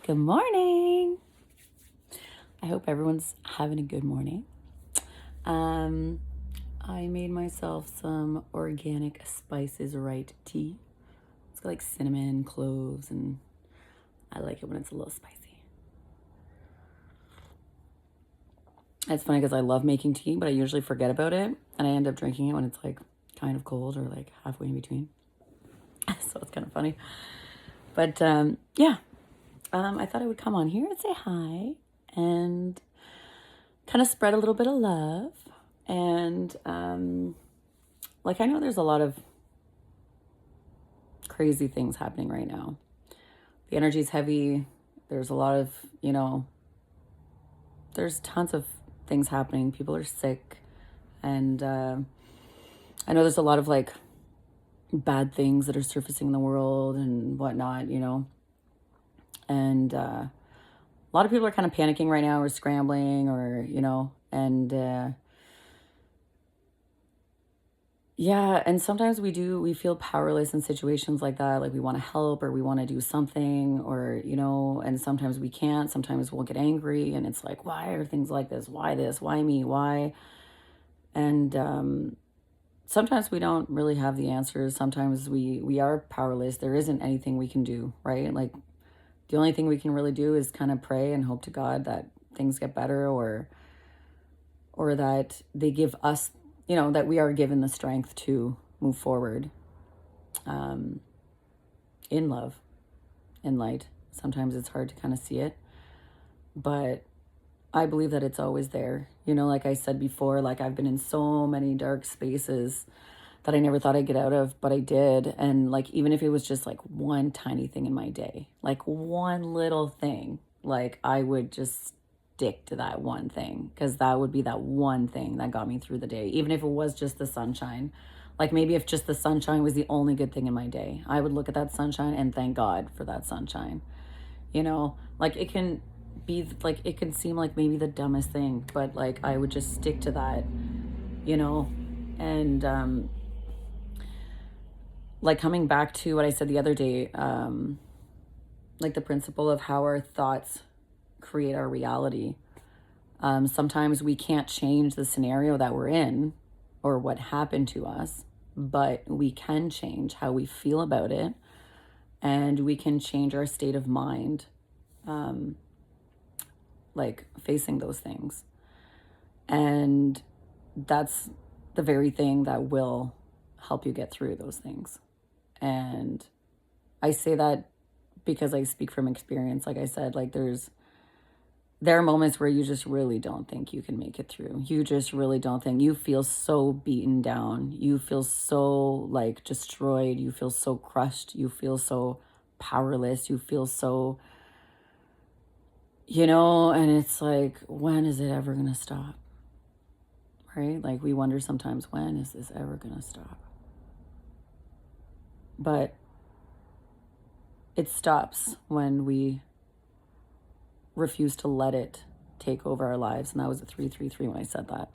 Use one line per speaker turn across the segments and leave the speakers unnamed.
Good morning. I hope everyone's having a good morning. I made myself some organic spices right tea. It's got like cinnamon, cloves, and I like it when it's a little spicy. It's funny because I love making tea, but I usually forget about it, and I end up drinking it when it's like kind of cold or like halfway in between. So it's kind of funny. But I thought I would come on here and say hi and kind of spread a little bit of love. And I know there's a lot of crazy things happening right now. The energy's heavy. There's a lot of, there's tons of things happening. People are sick. And I know there's a lot of like bad things that are surfacing in the world and whatnot, And a lot of people are kind of panicking right now or scrambling or, and sometimes we feel powerless in situations like that. Like we want to help or we want to do something or, and sometimes we can't. Sometimes we'll get angry and it's like, why are things like this? Why this? Why me? Why? And sometimes we don't really have the answers. Sometimes we are powerless. There isn't anything we can do, right? Like the only thing we can really do is kind of pray and hope to God that things get better or that they give us, that we are given the strength to move forward in love, in light. Sometimes it's hard to kind of see it, but I believe that it's always there. Like I said before, like I've been in so many dark spaces that I never thought I'd get out of, but I did. And like, even if it was just like one tiny thing in my day, like one little thing, like I would just stick to that one thing because that would be that one thing that got me through the day. Even if it was just the sunshine, like maybe if just the sunshine was the only good thing in my day, I would look at that sunshine and thank God for that sunshine. Like it can be like, it can seem like maybe the dumbest thing, but like I would just stick to that, and like coming back to what I said the other day, like the principle of how our thoughts create our reality. Sometimes we can't change the scenario that we're in or what happened to us, but we can change how we feel about it, and we can change our state of mind, like facing those things. And that's the very thing that will help you get through those things. And I say that because I speak from experience. Like I said, like there are moments where you just really don't think you can make it through. You just really don't think. You feel so beaten down. You feel so like destroyed. You feel so crushed. You feel so powerless. You feel so, and it's like, when is it ever going to stop? Right? Like we wonder sometimes, when is this ever going to stop? But it stops when we refuse to let it take over our lives. And that was a 333 when I said that.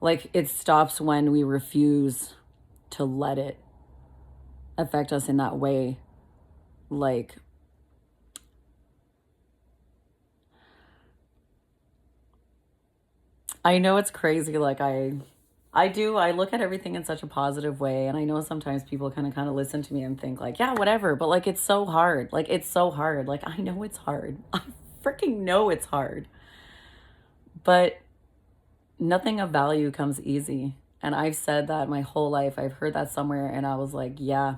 Like it stops when we refuse to let it affect us in that way. Like I know it's crazy. Like I look at everything in such a positive way. And I know sometimes people kind of listen to me and think like, yeah, whatever. But like, it's so hard. Like, it's so hard. Like, I know it's hard. I freaking know it's hard. But nothing of value comes easy. And I've said that my whole life. I've heard that somewhere. And I was like, yeah,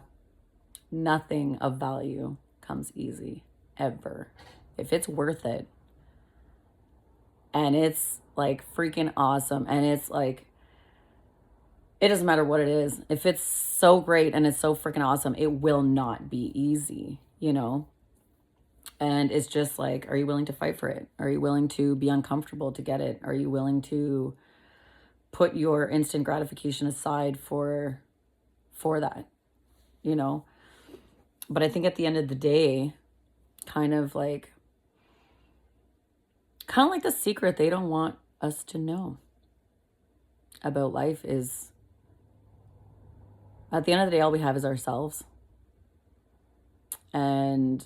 nothing of value comes easy ever. If it's worth it and it's like freaking awesome and it's like, it doesn't matter what it is. If it's so great and it's so freaking awesome, it will not be easy, And it's just like, are you willing to fight for it? Are you willing to be uncomfortable to get it? Are you willing to put your instant gratification aside for that, But I think at the end of the day, kind of like the secret they don't want us to know about life is, at the end of the day, all we have is ourselves. And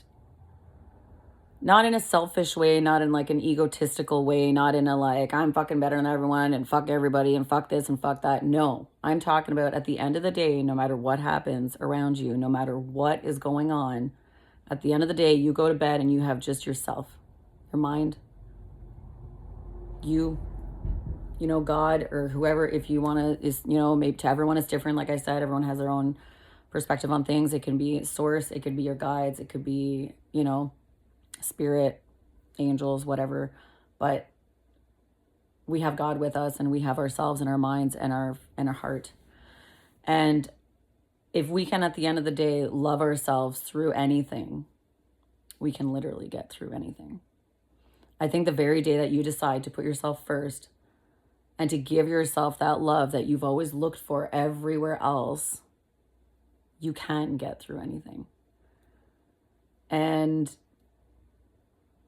Not in a selfish way, not in like an egotistical way, not in a like, I'm fucking better than everyone and fuck everybody and fuck this and fuck that. No, I'm talking about at the end of the day, no matter what happens around you, no matter what is going on, at the end of the day, you go to bed and you have just yourself, your mind, you, God or whoever, if you want to, is, maybe to everyone it's different. Like I said, everyone has their own perspective on things. It can be source, it could be your guides, it could be, spirit, angels, whatever. But we have God with us and we have ourselves and our minds and our heart. And if we can, at the end of the day, love ourselves through anything, we can literally get through anything. I think the very day that you decide to put yourself first and to give yourself that love that you've always looked for everywhere else, you can get through anything. And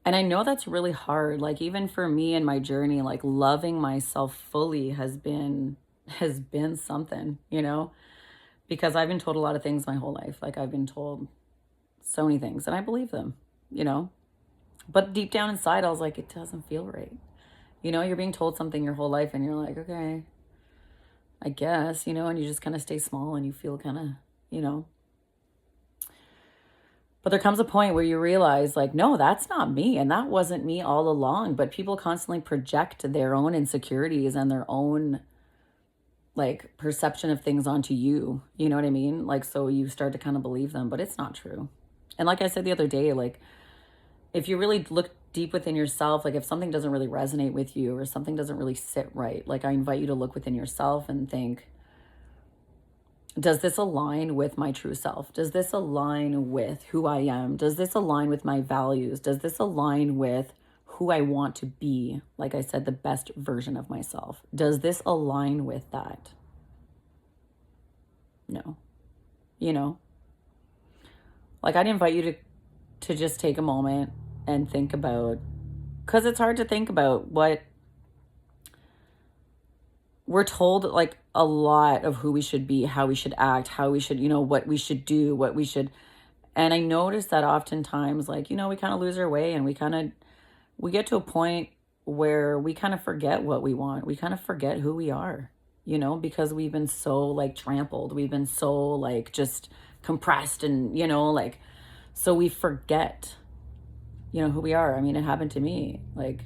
I know that's really hard. Like even for me in my journey, like loving myself fully has been something, because I've been told a lot of things my whole life. Like I've been told so many things and I believe them, But deep down inside, I was like, it doesn't feel right. You're being told something your whole life and you're like, okay, I guess, and you just kind of stay small and you feel kind of, But there comes a point where you realize, like, no, that's not me. And that wasn't me all along. But people constantly project their own insecurities and their own, like, perception of things onto you. You know what I mean? Like, so you start to kind of believe them, but it's not true. And like I said the other day, like, if you really look deep within yourself, like if something doesn't really resonate with you or something doesn't really sit right, like I invite you to look within yourself and think, does this align with my true self? Does this align with who I am? Does this align with my values? Does this align with who I want to be? Like I said, the best version of myself. Does this align with that? No. Like I'd invite you to just take a moment and think about, because it's hard to think about what we're told, like a lot of who we should be, how we should act, how we should, what we should do, what we should. And I notice that oftentimes, like, we kind of lose our way and we get to a point where we kind of forget what we want. We kind of forget who we are, because we've been so like trampled. We've been so like just compressed and, like, so we forget, who we are. I mean, it happened to me, like,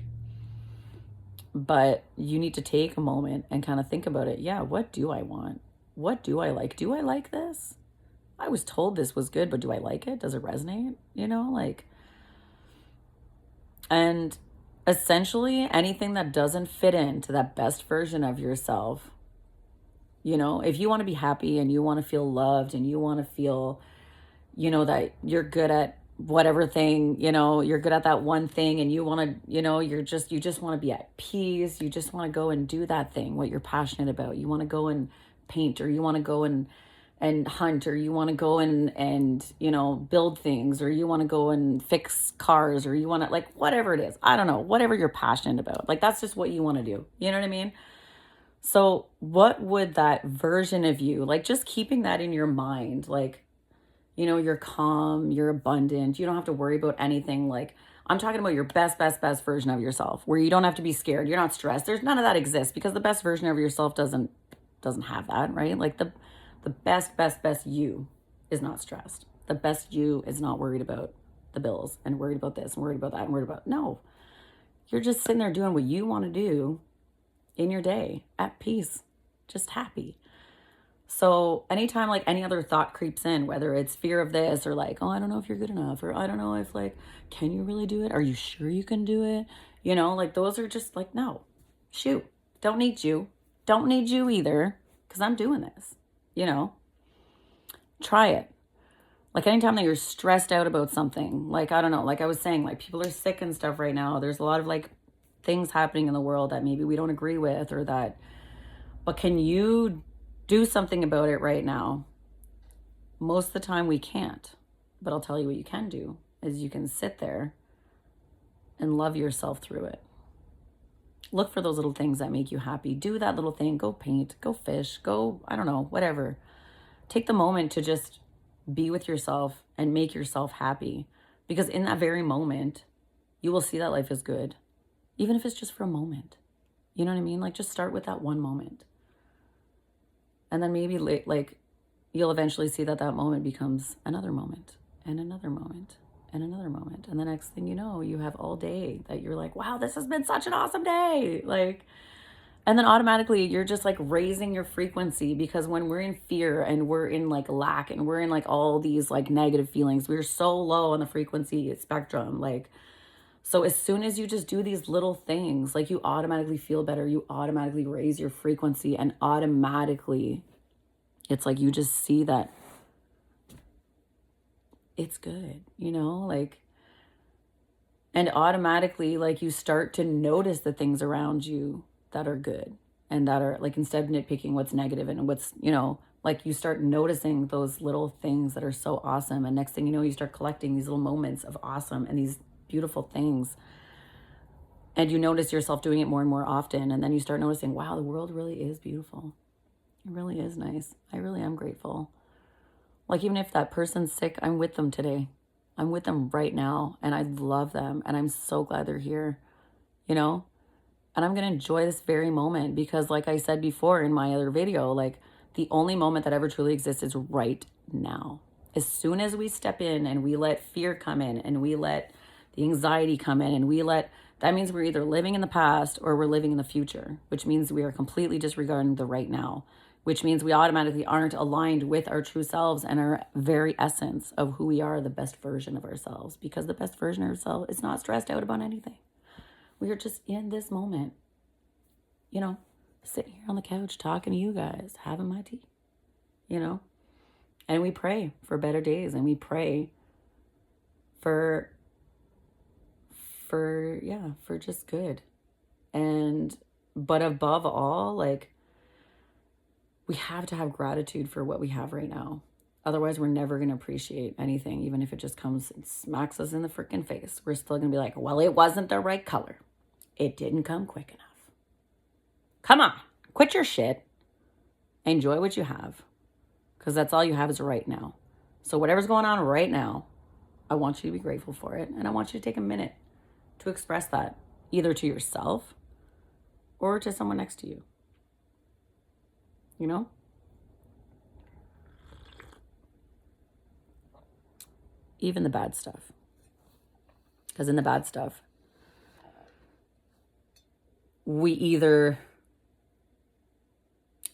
but you need to take a moment and kind of think about it. Yeah, what do I want? What do I like? Do I like this? I was told this was good, but do I like it? Does it resonate? And essentially anything that doesn't fit into that best version of yourself, if you want to be happy and you want to feel loved and you want to feel, that you're good at whatever thing, you're good at that one thing and you want to, you just want to be at peace. You just want to go and do that thing, what you're passionate about. You want to go and paint, or you want to go and hunt, or you want to go and build things, or you want to go and fix cars, or you want to, like, whatever it is, I don't know, whatever you're passionate about, like, that's just what you want to do. You know what I mean? So what would that version of you, like, just keeping that in your mind, like, you're calm, you're abundant. You don't have to worry about anything. Like, I'm talking about your best version of yourself, where you don't have to be scared. You're not stressed. There's none of that exists, because the best version of yourself doesn't have that, right? Like the best you is not stressed. The best you is not worried about the bills and worried about this and worried about that and worried about, no. You're just sitting there doing what you want to do in your day, at peace, just happy. So anytime like any other thought creeps in, whether it's fear of this or like, oh, I don't know if you're good enough, or I don't know if, like, can you really do it? Are you sure you can do it? Like those are just like, no, shoot, don't need you either, because I'm doing this, try it. Like anytime that you're stressed out about something, like, I don't know, like I was saying, like people are sick and stuff right now. There's a lot of like things happening in the world that maybe we don't agree with, or that, but can you do something about it right now? Most of the time we can't, but I'll tell you what you can do is you can sit there and love yourself through it. Look for those little things that make you happy. Do that little thing. Go paint, go fish, go, I don't know, whatever. Take the moment to just be with yourself and make yourself happy, because in that very moment, you will see that life is good, even if it's just for a moment. You know what I mean? Like, just start with that one moment. And then maybe like you'll eventually see that that moment becomes another moment and another moment and another moment. And the next thing you know, you have all day that you're like, wow, this has been such an awesome day. Like, and then automatically you're just like raising your frequency, because when we're in fear and we're in like lack and we're in like all these like negative feelings, we're so low on the frequency spectrum. Like, so as soon as you just do these little things, like, you automatically feel better, you automatically raise your frequency, and automatically it's like you just see that it's good, you know, like, and automatically like you start to notice the things around you that are good, and that are like, instead of nitpicking what's negative and what's, you know, like, you start noticing those little things that are so awesome. And next thing you know, you start collecting these little moments of awesome and these beautiful things. And you notice yourself doing it more and more often. And then you start noticing, wow, the world really is beautiful. It really is nice. I really am grateful. Like, even if that person's sick, I'm with them today. I'm with them right now. And I love them. And I'm so glad they're here, you know? And I'm going to enjoy this very moment, because like I said before in my other video, like, the only moment that ever truly exists is right now. As soon as we step in and we let fear come in and we let the anxiety come in and we let, that means we're either living in the past or we're living in the future, which means we are completely disregarding the right now, which means we automatically aren't aligned with our true selves and our very essence of who we are, the best version of ourselves, because the best version of ourselves is not stressed out about anything. We are just in this moment, you know, sitting here on the couch talking to you guys, having my tea, you know, and we pray for better days, and we pray for just good. And, but above all, like, we have to have gratitude for what we have right now. Otherwise, we're never going to appreciate anything, even if it just comes and smacks us in the freaking face. We're still going to be like, well, it wasn't the right color. It didn't come quick enough. Come on, quit your shit. Enjoy what you have, because that's all you have is right now. So whatever's going on right now, I want you to be grateful for it. And I want you to take a minute to express that, either to yourself or to someone next to you. You know? Even the bad stuff. Because in the bad stuff, we either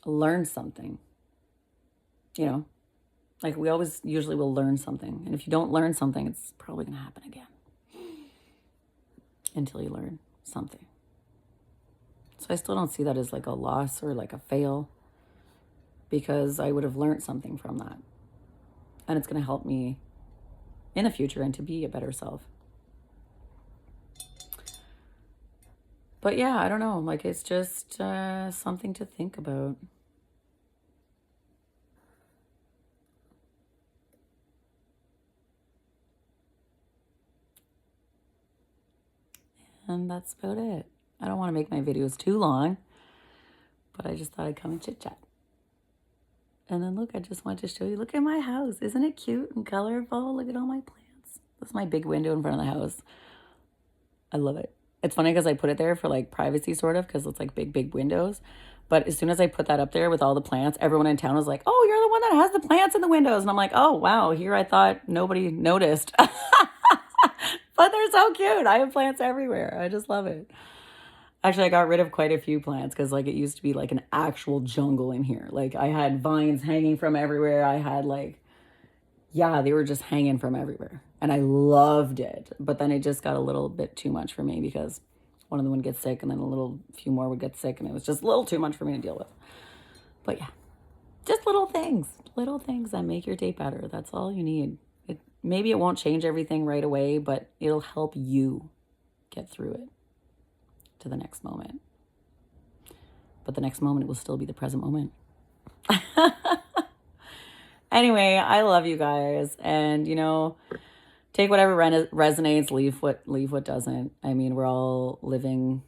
learn something, you know, like, we always usually will learn something. And if you don't learn something, it's probably going to happen again until you learn something. So I still don't see that as like a loss or like a fail, because I would have learned something from that. And it's going to help me in the future and to be a better self. But yeah, I don't know. Like, it's just something to think about. And that's about it. I don't want to make my videos too long, but I just thought I'd come and chit chat. And then look, I just wanted to show you, look at my house. Isn't it cute and colorful? Look at all my plants. This is my big window in front of the house. I love it. It's funny because I put it there for like privacy, sort of, because it's like big windows. But as soon as I put that up there with all the plants, everyone in town was like, oh, you're the one that has the plants in the windows. And I'm like, oh, wow, here I thought nobody noticed. But they're so cute. I have plants everywhere. I just love it. Actually, I got rid of quite a few plants because like it used to be like an actual jungle in here. Like, I had vines hanging from everywhere. I had like, yeah, they were just hanging from everywhere. And I loved it. But then it just got a little bit too much for me, because one of them would get sick and then few more would get sick. And it was just a little too much for me to deal with. But yeah, just little things that make your day better. That's all you need. Maybe it won't change everything right away, but it'll help you get through it to the next moment. But the next moment, it will still be the present moment. Anyway, I love you guys. And, you know, take whatever resonates, leave what doesn't. I mean, we're all living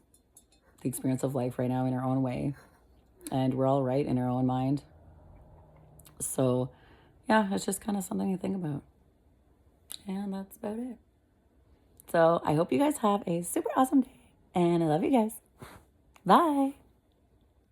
the experience of life right now in our own way. And we're all right in our own mind. So, yeah, it's just kind of something to think about. And that's about it. So I hope you guys have a super awesome day, and I love you guys. Bye.